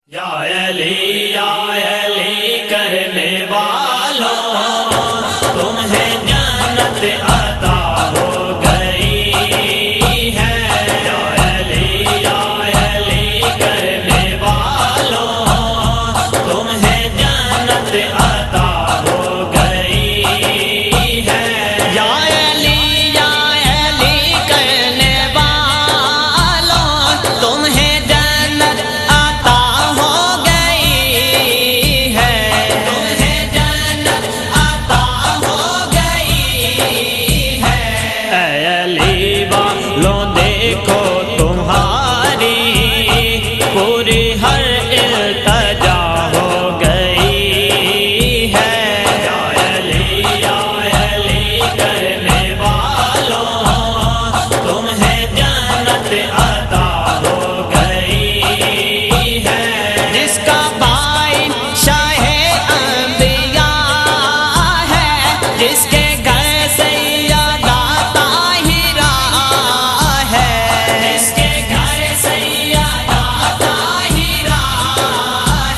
یا علی کرنے والوں تمہیں جنت عطا ہو گئی ہے۔ یا علی کرنے والوں تمہیں جنت عطا ہو گئی ہے۔ یا علی کرنے والوں تمہیں جنت عطا ہو گئی ہے۔ تمہیں جنت عطا ہو گئی ہے۔ اے علی والوں دیکھو تمہاری پوری ہر التجا ہو گئی ہے۔ یا علی کرنے والوں تمہیں جنت عطا ہو گئی ہے۔ جس کا بھائی شاہ انبیاء ہے، جس کے گھر سیدہ طاہرہ ہے، جس کے گھر سیدہ طاہرہ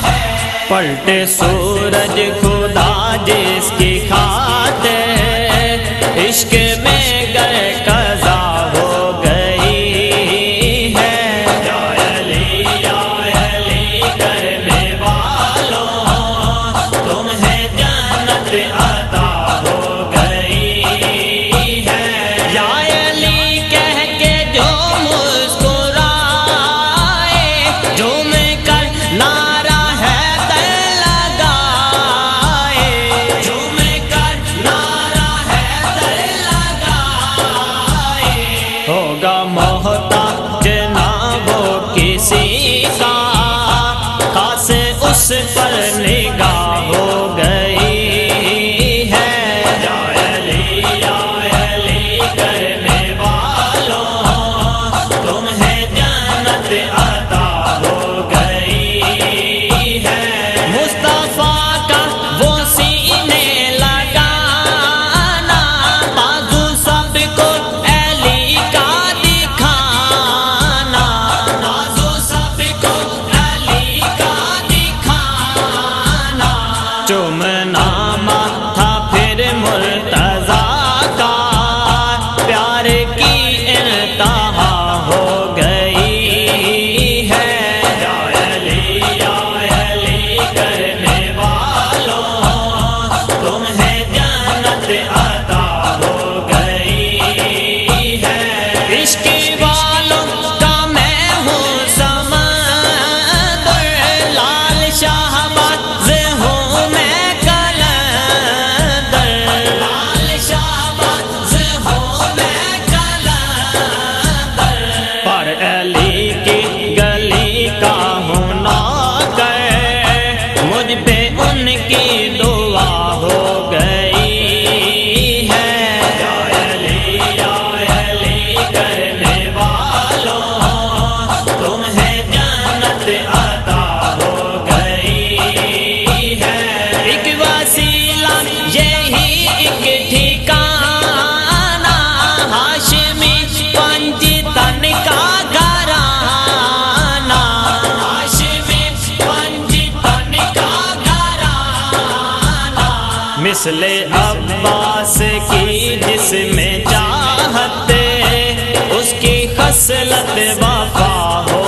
ہے۔ پلٹے سورج خدا جس کی خاطر عشق میں گر قضا ہو گئی ہے۔ یا علی کرنے والوں تمہیں جنت عطا ہو گئی ہے۔ یا علی کہہ کے جو مسکرائے، جھوم کر نعرہ ہے در لگائے، جھوم کر نعرہ ہے در لگائے۔ ہوگا محتاج نہ وہ کسی کا، خاص اس پر نگاہ ہو گئی ہے۔ یا علی کرنے والوں تمہیں جنت عطا ہو گئی ہے۔ مصطفیٰ کا وہ سینے لگانا، بازو سب کو علی کا دکھانا، بازو سب کو علی کا دکھانا۔ چومنا ماتھا پھر مرتضیٰ کا، پیار کی انتہا ہو گئی ہے۔ یا علی کرنے والوں تمہیں جنت عطا ہو گئی ہے۔ عشق والوں کا میں ہوں سمندر، لال شہباز ہوں میں قلندر، لال شہباز ہوں میں قلندر۔ پر علی کی گلی کا ہوں نوکر، مجھ پہ ان کی دعا ہو گئی ہے۔ یا علی کرنے والوں تمہیں جنت عطا ہو گئی ہے۔ ایک وسیلہ یہی ایک ٹھکانہ، ہاشمی پنجتن کا گھرانہ، ہاشمی پنجتن کا گھرانہ۔ مثل عباس کی جس میں چاہت، اس کی خصلت وفا ہو